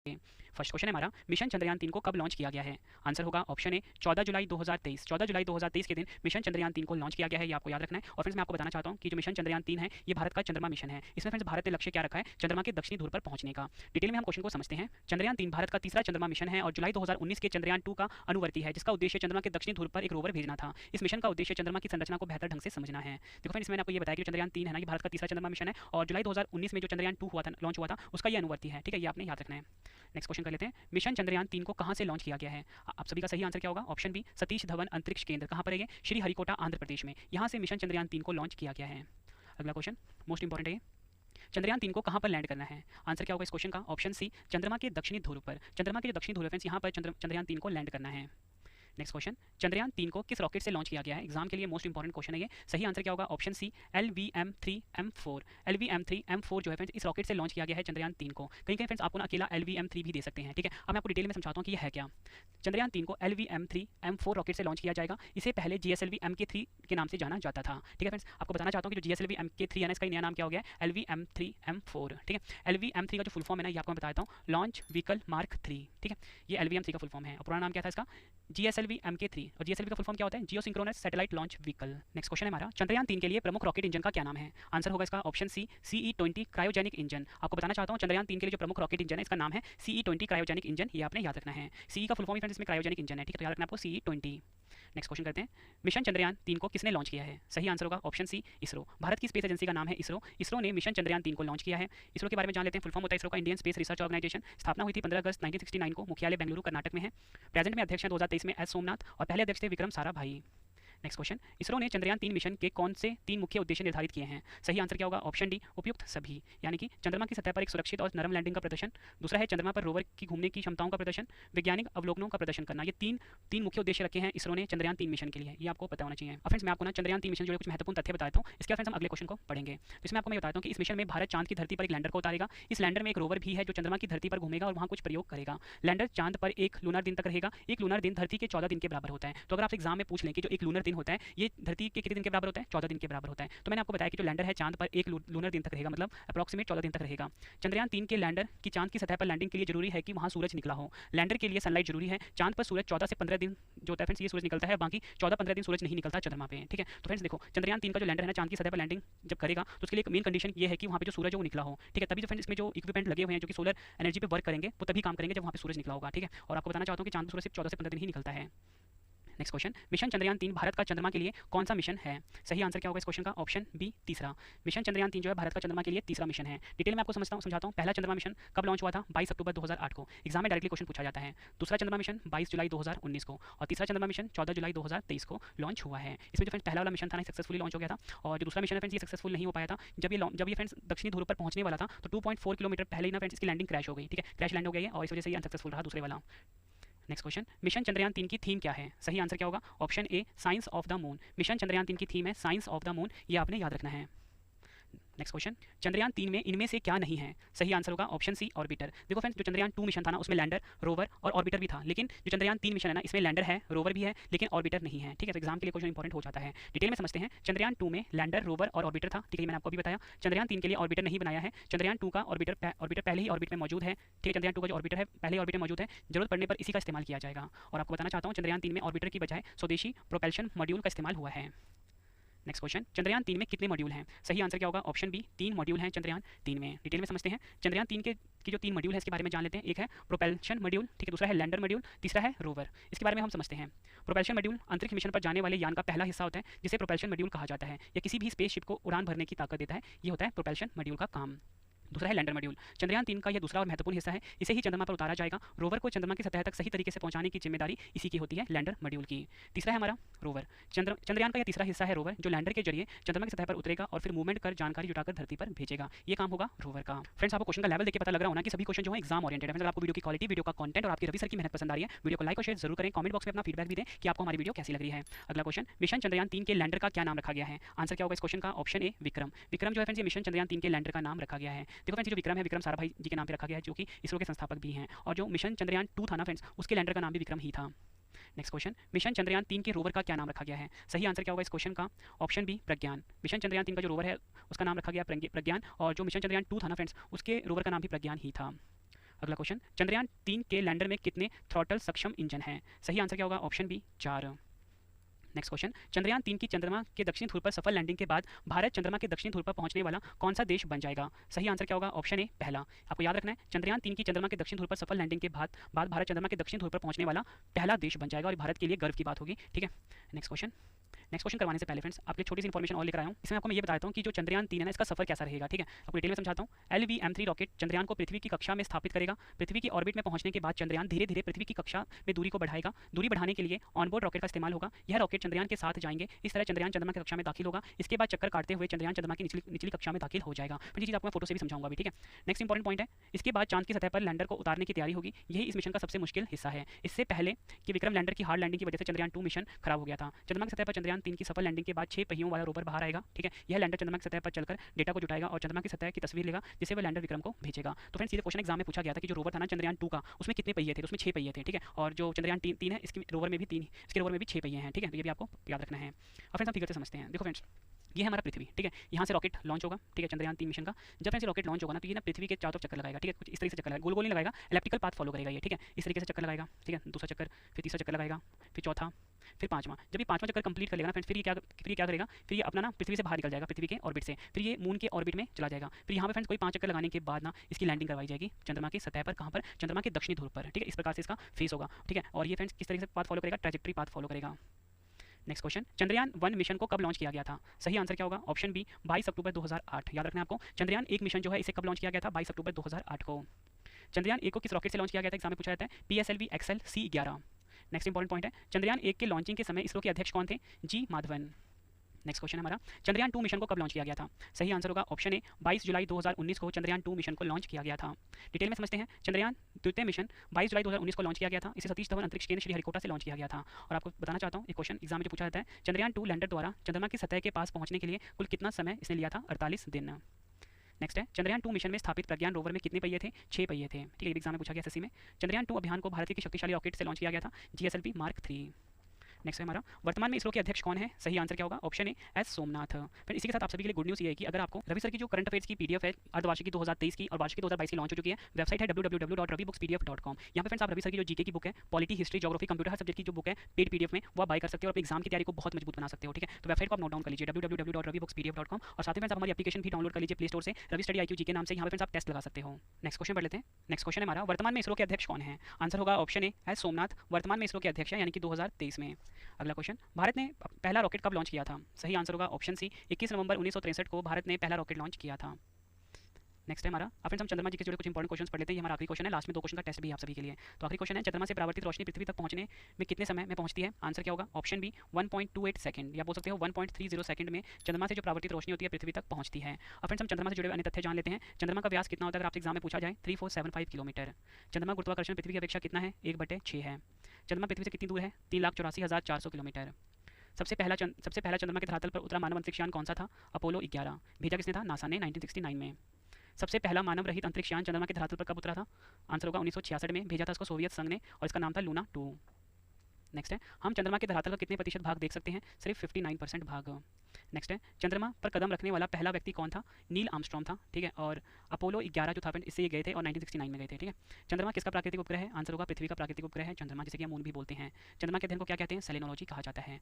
First question है हमारा, mission Chandrayaan 3 को कब लॉन्च किया गया है? आंसर होगा ऑप्शन ए 14 जुलाई 2023। 14 जुलाई 2023 के दिन मिशन चंद्रयान 3 को लॉन्च किया गया है, ये आपको याद रखना है। और फ्रेंड्स मैं आपको बताना चाहता हूँ कि जो मिशन चंद्रयान 3 है ये भारत का चंद्रमा मिशन है। इसमें फ्रेंड्स भारत ने लक्ष्य क्या रखा है? चंद्रमा के दक्षिणी ध्रुव पर पहुंचने का। डिटेल में हम क्वेश्चन को समझते हैं। चंद्रयान 3 भारत का तीसरा चंद्रमा मिशन है और जुलाई 2019 के चंद्रयान 2 का अनुवर्ती है, जिसका उद्देश्य चंद्रमा के दक्षिणी ध्रुव पर एक रोवर भेजना था। इस मिशन का उद्देश्य चंद्रमा की संरचना को बेहतर ढंग से समझना है। देखो फ्रेंड्स मैंने आपको ये बताया कि चंद्रयान 3 है ना, ये भारत का तीसरा चंद्रमा मिशन है और जुलाई 2019 में जो चंद्रयान 2 हुआ था, लॉन्च हुआ था, उसका ये अनुवर्ती है। ठीक है, ये आपने याद रखना है। नेक्स्ट क्वेश्चन कर लेते हैं। मिशन चंद्रयान 3 को कहां से लॉन्च किया गया है? आप सभी का सही आंसर क्या होगा? ऑप्शन बी सतीश धवन अंतरिक्ष केंद्र। कहां पर है ये? श्रीहरिकोटा आंध्र प्रदेश में। यहां से मिशन चंद्रयान 3 को लॉन्च किया गया है। अगला क्वेश्चन मोस्ट इंपॉर्टेंट है। चंद्रयान 3 को कहां पर लैंड करना है? आंसर क्या होगा इस क्वेश्चन का? ऑप्शन सी चंद्रमा के दक्षिणी ध्रुव पर। चंद्रमा के जो दक्षिणी ध्रुव है फ्रेंड्स, यहां पर चंद्रयान 3 को लैंड करना है। नेक्स्ट क्वेश्चन, चंद्रयान 3 को किस रॉकेट से लॉन्च किया गया है? एग्जाम के लिए मोस्ट इंपॉर्टेंट क्वेश्चन है ये। सही आंसर क्या होगा? Option C LVM-3M4। LVM-3M4 जो है फ्रेंड्स इस रॉकेट से लॉन्च किया गया है चंद्रयान 3 को। कहीं कहीं फ्रेंड्स आपको ना अकेला LVM-3 भी दे सकते हैं। ठीक है, अब मैं आपको डिटेल में समझाता हूँ कि ये है क्या। चंद्रयान 3 को LVM-3M4 रॉकेट से लॉन्च किया जाएगा। इसे पहले GSLV MK3 के नाम से जाना जाता था। ठीक है फ्रेंड्स, आपको बताना चाहता हूँ कि जो GSLV MK3 है ना, इसका नया नाम क्या हो गया है? LVM-3M4। ठीक है, LVM-3 का जो फुल फॉर्म है ना, ये आपको मैं बताता हूँ, लॉन्च व्हीकल मार्क 3। ठीक है, ये LVM-3 का फुल फॉर्म है और पुराना नाम क्या था इसका? GSLV MK3। और GSLV का फुल फॉर्म क्या होता है? Geosynchronous satellite launch vehicle. Next question है हमारा, चंद्रयान 3 के लिए प्रमुख रॉकेट इंजन का क्या नाम है? आंसर होगा इसका option C CE-20 cryogenic engine. आपको बताना चाहता हूँ चंद्रयान 3 के लिए जो प्रमुख रॉकेट इंजन है इसका नाम है CE-20 क्रायोजेनिक इंजन। ये आपने याद रखना है। CE का फुल फॉर्म फ्रेंड्स इसमें क्रायोजेनिक इंजन है। ठीक है, तो याद रखना आपको CE-20। नेक्स्ट क्वेश्चन करते हैं। मिशन चंद्रयान 3 को किसने लॉन्च किया है? सही आंसर होगा ऑप्शन सी इसरो। भारत की स्पेस एजेंसी का नाम है इसरो। इसरो ने मिशन चंद्रयान 3 को लॉन्च किया है। इसरो के बारे में जान लेते हैं। फुल फॉर्म होता है इसरो का इंडियन स्पेस रिसर्च ऑर्गेनाइजेशन। स्थापना हुई थी 15 अगस्त 1969 को। मुख्यालय बेंगलुरु कर्नाटक में है। प्रेजेंट में अध्यक्ष हैं 2023 में एस सोमनाथ और पहले अध्यक्ष थे विक्रम साराभाई। नेक्स्ट क्वेश्चन, इसरो ने चंद्रयान 3 मिशन के कौन से 3 मुख्य उद्देश्य निर्धारित किए हैं? सही आंसर क्या होगा? ऑप्शन डी उपयुक्त सभी, यानी कि चंद्रमा की सतह पर एक सुरक्षित और नरम लैंडिंग का प्रदर्शन। दूसरा है चंद्रमा पर रोवर की घूमने की क्षमताओं का प्रदर्शन, वैज्ञानिक अवलोकनों का प्रदर्शन करना। ये तीन मुख्य उद्देश्य रखे हैं इसरो ने चंद्रयान 3 मिशन के लिए। ये आपको पता होना चाहिए। अब फ्रेंड्स मैं आपको ना चंद्रयान 3 मिशन जुड़े कुछ महत्वपूर्ण तथ्य बताता हूँ। इसके बाद फ्रेंड्स हम अगले क्वेश्चन को पढ़ेंगे। तो इसमें आपको मैं बताता हूँ कि इस मिशन में भारत चांद की धरती पर एक लैंडर को उतारेगा। इस लैंडर में एक रोवर भी है जो चंद्रमा की धरती पर घूमेगा और वहाँ कुछ प्रयोग करेगा। लैंडर चांद पर एक लूनर दिन तक रहेगा। एक लूनर दिन धरती के 14 दिन के बराबर होता है। तो अगर आप एग्जाम में पूछ लें कि जो एक लूनर दिन होता है ये धरती के कितने दिन के बराबर होता है? 14 दिन के बराबर होता है। तो मैंने आपको बताया कि जो लैंडर है चांद पर एक लूनर दिन तक रहेगा, मतलब अप्रॉक्सीमेट 14 दिन तक रहेगा। चंद्रयान 3 के लैंडर की चांद की सतह पर लैंडिंग के लिए जरूरी है कि वहां सूरज निकला हो। लैंडर के लिए सनलाइट जरूरी है। चांद पर सूरज 14 से 15 दिन जो होता है फ्रेंड्स ये सूरज निकलता है, बाकी 14-15 दिन सूरज नहीं निकलता चंद्रमा पे। ठीक है, तो फ्रेंड्स देखो चंद्रयान 3 का जो लैंडर है ना चांद की सतह पर लैंडिंग जब करेगा तो उसके लिए एक मेन कंडीशन ये है कि वहाँ पे जो सूरज है वो निकला हो। ठीक है, तभी जो फ्रेंड्स इसमें जो इक्विपमेंट लगे हुए हैं जो कि सोलर एनर्जी पे वर्क करेंगे वो तभी काम करेंगे जब वहाँ पे सूरज निकला होगा। ठीक है, और आपको बताना चाहता हूँ कि चांद पर सूरज सिर्फ 14 से 15 दिन ही निकलता है। Next question, mission Chandrayaan 3 Bharat का चंद्रमा के लिए कौन सा मिशन है? सही आंसर क्या होगा इस क्वेश्चन का? ऑप्शन बी तीसरा। मिशन चंद्रयान 3 जो है भारत का चंद्रमा के लिए तीसरा मिशन है। डिटेल में आपको समझाता हूँ। पहला चंद्रमा मिशन कब लॉन्च हुआ था? 22 अक्टूबर 2008 को। एग्जाम में डायरेक्टली क्वेश्चन पूछा जाता है। दूसरा चंद्रमा मिशन 22 जुलाई 2019 को और तीसरा चंद्रमा मिशन 14 जुलाई 2023 को लॉन्च हुआ है। इसमें जो फ्रेंड्स पहला वाला मिशन था ना सक्सेसफुली लॉन्च हो गया था और जो दूसरा मिशन है फ्रेंड्स ये सक्सेसफुल नहीं हो पाया था। जब ये फ्रेंड्स दक्षिणी ध्रुव पर पहुंचने वाला था तो 2.4 किलोमीटर पहले ही ना फ्रेंड्स इसकी लैंडिंग क्रैश हो गई। ठीक है, क्रैश लैंड हो गई है और इस वजह से ये अनसक्सेसफुल रहा दूसरे वाला। नेक्स्ट क्वेश्चन, मिशन चंद्रयान 3 की थीम क्या है? सही आंसर क्या होगा? Option A science of the moon. Mission Chandrayaan 3 की थीम है साइंस ऑफ द मून। ये आपने याद रखना है। नेक्स्ट क्वेश्चन, चंद्रयान 3 में इनमें से क्या नहीं है? सही आंसर होगा ऑप्शन सी ऑर्बिटर। देखो फ्रेंड्स जो चंद्रयान 2 मिशन था ना उसमें लैंडर, रोवर और ऑर्बिटर भी था, लेकिन जो चंद्रयान 3 मिशन है ना इसमें लैंडर है, रोवर भी है, लेकिन ऑर्बिटर नहीं है। ठीक है, तो एग्जाम के लिए क्वेश्चन इंपॉर्टेंट हो जाता है। डिटेल में समझते हैं। चंद्रयान 2 में लैंडर, रोवर और ऑर्बिटर था। ठीक है, मैंने आपको भी बताया। चंद्रयान 3 के लिए ऑर्बिटर नहीं बनाया है। चंद्रयान 2 का ऑर्बिटर पहले ही ऑर्बिट में मौजूद है। ठीक है, चंद्रयान 2 का जो ऑर्बिटर है पहले ही ऑर्बिट में मौजूद है। जरूरत पड़ने पर इसी का इस्तेमाल किया जाएगा। और आपको बताना चाहता हूँ चंद्रयान 3 में ऑर्बिटर की बजाय स्वदेशी प्रोपल्शन मॉड्यूल का इस्तेमाल हुआ है। नेक्स्ट क्वेश्चन, चंद्रयान 3 में कितने मॉड्यूल हैं? सही आंसर क्या होगा? ऑप्शन बी 3 मॉड्यूल हैं चंद्रयान 3 में। डिटेल में समझते हैं। चंद्रयान 3 की जो 3 मॉड्यूल है इसके बारे में जान लेते हैं। एक है प्रोपल्शन मॉड्यूल, ठीक है, दूसरा है लैंडर मॉड्यूल, तीसरा है रोवर। इसके बारे में हम समझते हैं। प्रोपल्शन मॉड्यूल अंतरिक्ष मिशन पर जाने वाले यान का पहला हिस्सा होता है जिसे प्रोपल्शन मॉड्यूल कहा जाता है। यह किसी भी स्पेसशिप को उड़ान भरने की ताकत देता है। ये होता है प्रोपल्शन मॉड्यूल का काम। दूसरा है लैंडर मॉड्यूल। चंद्रयान 3 का यह दूसरा और महत्वपूर्ण हिस्सा है। इसे ही चंद्रमा पर उतारा जाएगा। रोवर को चंद्रमा की सतह तक सही तरीके से पहुंचाने की जिम्मेदारी इसी की होती है, लैंडर मॉड्यूल की। तीसरा है हमारा रोवर। चंद्रयान का यह तीसरा हिस्सा है रोवर, जो लैंडर के जरिए चंद्रमा की सतह पर उतरेगा और फिर मूवमेंट कर जानकारी जुटाकर धरती पर भेजेगा। ये काम होगा रोवर का। फ्रेंड्स आपको क्वेश्चन का लेवल देखकर पता लग रहा होना कि सभी क्वेश्चन जो है एग्जाम ओरिएंटेड है। आपको वीडियो की क्वालिटी, वीडियो का कंटेंट और आपकी रवि सर की मेहनत पसंद आ रही है, वीडियो को लाइक और शेयर जरूर करें। कमेंट बॉक्स में अपना फीडबैक भी दें कि आपको हमारी वीडियो कैसी लग रही है। अगला क्वेश्चन, मिशन चंद्रयान 3 के लैंडर का क्या नाम रखा गया है? आंसर क्या होगा इस क्वेश्चन का? Option A Vikram. विक्रम जो है फ्रेंड्स ये मिशन चंद्रयान 3 के लैंडर का नाम रखा गया है। देखो फ्रेंड्स जो विक्रम है विक्रम साराभाई जी के नाम पे रखा गया है, जो कि इसरो के संस्थापक भी हैं। और जो मिशन चंद्रयान 2 था ना फ्रेंड्स उसके लैंडर का नाम भी विक्रम ही था। नेक्स्ट क्वेश्चन, मिशन चंद्रयान 3 के रोवर का क्या नाम रखा गया है? सही आंसर क्या होगा इस क्वेश्चन का? ऑप्शन बी प्रज्ञान। मिशन चंद्रयान 3 का जो रोवर है उसका नाम रखा गया प्रज्ञान और जो मिशन चंद्रयान 2 था ना फ्रेंड्स उसके रोवर का नाम भी प्रज्ञान ही था। अगला क्वेश्चन, चंद्रयान 3 के लैंडर में कितने थ्रॉटल सक्षम इंजन हैं? सही आंसर क्या होगा? Option B 4। Next question, Chandrayaan 3 की चंद्रमा के दक्षिणी ध्रुव पर सफल लैंडिंग के बाद भारत चंद्रमा के दक्षिणी ध्रुव पर पहुंचने वाला कौन सा देश बन जाएगा? सही आंसर क्या होगा? ऑप्शन ए पहला। आपको याद रखना है, चंद्रयान 3 की चंद्रमा के दक्षिणी ध्रुव पर सफल लैंडिंग के बाद भारत चंद्रमा के दक्षिणी ध्रुव पर पहुंचने वाला पहला देश बन जाएगा और भारत के लिए गर्व की बात होगी। ठीक है, नेक्स्ट क्वेश्चन करवाने से पहले फ्रेंड्स आपके छोटी सी इन्फॉर्मेशन और लेकर आया हूँ। इसमें आपको मैं ये बताता हूँ कि जो चंद्रयान 3 है ना, इसका सफर कैसा रहेगा। ठीक है, आपको डिटेल में समझाता हूँ। LVM-3 रॉकेट चंद्रयान को पृथ्वी की कक्षा में स्थापित करेगा। पृथ्वी की ऑर्बिट में पहुंचने के बाद चंद्रयान धीरे धीरे पृथ्वी की कक्षा में दूरी को बढ़ाएगा। दूरी बढ़ाने के लिए ऑनबोर्ड रॉकेट का इस्तेमाल होगा। यह रॉकेट चंद्रयान के साथ जाएंगे। इस तरह चंद्रयान चंद्रमा की कक्षा में दाखिल होगा। इसके बाद चक्कर काटते हुए चंद्रयान चंद्रमा की निचली कक्षा में दाखिल हो जाएगा। फिर ये चीज़ आपको मैं फोटो से भी समझाऊंगा भी। ठीक है, नेक्स्ट इंपॉर्टेंट पॉइंट है, इसके बाद चांद की सतह पर लैंडर को उतारने की तैयारी होगी। यही इस मिशन का सबसे मुश्किल हिस्सा है। इससे पहले कि विक्रम लैंडर की हार्ड लैंडिंग की वजह से चंद्रयान 2 मिशन खराब हो गया था। चंद्रमा की सतह पर चंद्रयान 3 की सफल लैंडिंग के बाद 6 पहियों वाला रोवर बाहर आएगा। ठीक है, यह लैंडर चंद्रमा की सतह पर चलकर डेटा को जुटाएगा और चंद्रमा की सतह की तस्वीर लेगा, जिसे वह लैंडर विक्रम को भेजेगा। तो फ्रेंड्स, सीधे क्वेश्चन एग्जाम में पूछा गया था कि जो रोवर था ना चंद्रयान 2 का, उसमें कितने पहिए थे? उसमें 6 पहिए थे। ठीक है, और जो चंद्रयान 3 है, इसके रोवर में भी 6 पहिए हैं। ठीक है, तो ये भी आपको याद रखना है। और फ्रेंड्स, हम फिगर से समझते हैं। देखो फ्रेंड्स, ये है हमारा पृथ्वी। ठीक है, यहाँ से रॉकेट लॉन्च होगा। ठीक है, चंद्रयान 3 मिशन का जब फ्रेंड्स रॉकेट लॉन्च होगा ना, तो ये ना पृथ्वी के चारों तरफ चक्कर लगाएगा। ठीक है, कुछ इस तरीके से चक्कर लगाएगा, गोल गोल नहीं लगाएगा, इलेक्ट्रिकल पाथ फॉलो करेगा ये। ठीक है, इस तरीके से चक्कर लगाएगा। ठीक है, दूसरा चक्कर, फिर तीसरा चक्कर लगाएगा, फिर चौथा, फिर पांचवा। जब ये पांचवा चक्कर कंप्लीट कर लेगा ना फ्रेंड्स, फिर ये क्या करेगा? फिर ये अपना ना पृथ्वी से बाहर निकल जाएगा, पृथ्वी के ऑर्बिट से। फिर ये मून के ऑर्बिट में चला जाएगा। फिर यहाँ पे फ्रेंड्स कोई 5 चक्कर लगाने के बाद ना इसकी लैंडिंग करवाई जाएगी चंद्रमा की सतह पर। कहाँ पर? चंद्रमा के दक्षिणी ध्रुव पर। ठीक है, इस प्रकार से इसका फेस होगा। ठीक है, और ये फ्रेंड्स किस तरीके से पाथ फॉलो करेगा? ट्रैजेक्टरी पाथ फॉलो करेगा। नेक्स्ट क्वेश्चन, चंद्रयान 1 मिशन को कब लॉन्च किया गया था? सही आंसर क्या होगा? ऑप्शन बी 22 अक्टूबर 2008। याद रखना है आपको, चंद्रयान 1 मिशन जो है इसे कब लॉन्च किया गया था? 22 अक्टूबर 2008 को। चंद्रयान 1 को किस रॉकेट से लॉन्च किया गया था? एग्जाम में पूछा जाता है। PSLV XL C11। Next important point है, चंद्रयान 1 के लॉन्चिंग के समय इसरो के अध्यक्ष कौन थे? जी माधवन। नेक्स्ट क्वेश्चन है हमारा, चंद्रयान 2 मिशन को कब लॉन्च किया गया था? सही आंसर होगा ऑप्शन ए 22 जुलाई 2019 को चंद्रयान 2 मिशन को लॉन्च किया गया था। डिटेल में समझते हैं। चंद्रयान द्वितीय मिशन 22 जुलाई 2019 को लॉन्च किया गया था। इसे सतीश धवन अंतरिक्ष केंद्र श्रीहरिकोटा से लॉन्च किया गया था। और आपको बताना चाहता हूँ, एक क्वेश्चन एग्जाम में जो पूछा जाता है, चंद्रयान 2 लैंडर द्वारा चंद्रमा की सतह के पास पहुंचने के लिए कुल कितना समय इसने लिया था? 48 दिन। नेक्स्ट है, चंद्रयान 2 मिशन में स्थापित प्रज्ञान रोवर में कितने पहिए थे? 6 पहिए थे। ठीक है, एग्जाम में पूछा गया एसएससी में। चंद्रयान 2 अभियान को भारत की शक्तिशाली रॉकेट से लॉन्च किया गया था, GSLV Mark 3। नेक्स्ट है हमारा, वर्तमान में इसरो के अध्यक्ष कौन है? सही आंसर क्या होगा? Option A S Somnath. फिर इसी के साथ आप सभी के लिए गुड न्यूज़ ये है कि अगर आपको रवि सर की जो करंट अफेयर्स की पीडीएफ है अर्धवार्षिकी 2023 की और वार्षिकी 2022 की लॉन्च हो चुकी है, वेबसाइट है www.ravibookspdf.com। यहाँ पे फ्रेंड्स आप रवि सर की जो जीके की बुक है, पॉलिटी, हिस्ट्री, ज्योग्राफी, कंप्यूटर हर सब्जेक्ट की जो बुक है पेड पीडीएफ में, वो आप बाय कर सकते हो और अपने एग्जाम की तैयारी को बहुत मजबूत बना सकते हो। ठीक है, तो वेबसाइट को आप नोट डाउन कर लीजिए www.ravibookspdf.com। और साथ ही फ्रेंड्स आप हमारी एप्लीकेशन भी डाउनलोड कर लीजिए प्ले स्टोर से, रवि स्टडी IQ जीके नाम से। यहाँ पे फ्रेंड्स आप टेस्ट लगा सकते हो। नेक्स्ट क्वेश्चन पढ़ लेते हैं। नेक्स्ट क्वेश्चन है हमारा, वर्तमान में इसरो के अध्यक्ष कौन है? आंसर होगा ऑप्शन ए एस सोमनाथ। वर्तमान में इसरो के अध्यक्ष है, यानी कि 2023 में। अगला क्वेश्चन, भारत ने पहला रॉकेट कब लॉन्च किया था? सही आंसर होगा ऑप्शन सी 21 नवंबर 1963 को भारत ने पहला रॉकेट लॉन्च किया था। नेक्स्ट है हमारा, अब फ्रेंड्स हम चंद्रमा जी के जुड़े कुछ इंपॉर्टेंट क्वेश्चन पढ़ लेते हैं। ये हमारा आखिरी क्वेश्चन है, लास्ट में 2 क्वेश्चन का टेस्ट भी है आप सभी के लिए। तो आखिरी क्वेश्चन है, चंद्रमा से परावर्तित रोशनी पृथ्वी तक पहुंचने में कितने समय में पहुंचती है? आंसर क्या होगा? ऑप्शन बी 1.28 सेकंड, या बोल सकते हो 1.30 सेकंड में चंद्रमा से जो परावर्तित रोशनी होती है पृथ्वी तक पहुंचती है। अब फ्रेंड्स हम चंद्रमा से जुड़े अन्य तथ्य जान लेते हैं। चंद्रमा का व्यास कितना होता है अगर आपसे एग्जाम में पूछा जाए? 3475 किलोमीटर। चंद्रमा गुरुत्वाकर्षण पृथ्वी की अपेक्षा कितना है? 1/6 है। चंद्रमा पृथ्वी से कितनी दूर है? 3,84,400 किलोमीटर। सबसे पहला चंद्रमा के धरातल पर उतरा मानव अंतरिक्ष यान कौन सा था? अपोलो 11। भेजा किसने था? नासा ने 1969 में। सबसे पहला मानव रहित अंतरिक्ष यान चंद्रमा के धरातल पर कब उतरा था? आंसर होगा 1966 में। भेजा था इसको सोवियत संघ ने और इसका नाम था लूना 2। नेक्स्ट है, हम चंद्रमा के धरातल का कितने प्रतिशत भाग देख सकते हैं? सिर्फ 59% भाग। नेक्स्ट है, चंद्रमा पर कदम रखने वाला पहला व्यक्ति कौन था? नील आर्मस्ट्रॉन्ग था। ठीक है, और अपोलो 11 जो था इससे ये गए थे और 1969 में गए थे। ठीक है, चंद्रमा किसका प्राकृतिक उपग्रह है? आंसर होगा पृथ्वी का प्राकृतिक उपग्रह है चंद्रमा, जिसे कि हम मून भी बोलते हैं। चंद्रमा के अध्ययन को क्या कहते हैं? सेलेनोलॉजी कहा जाता है।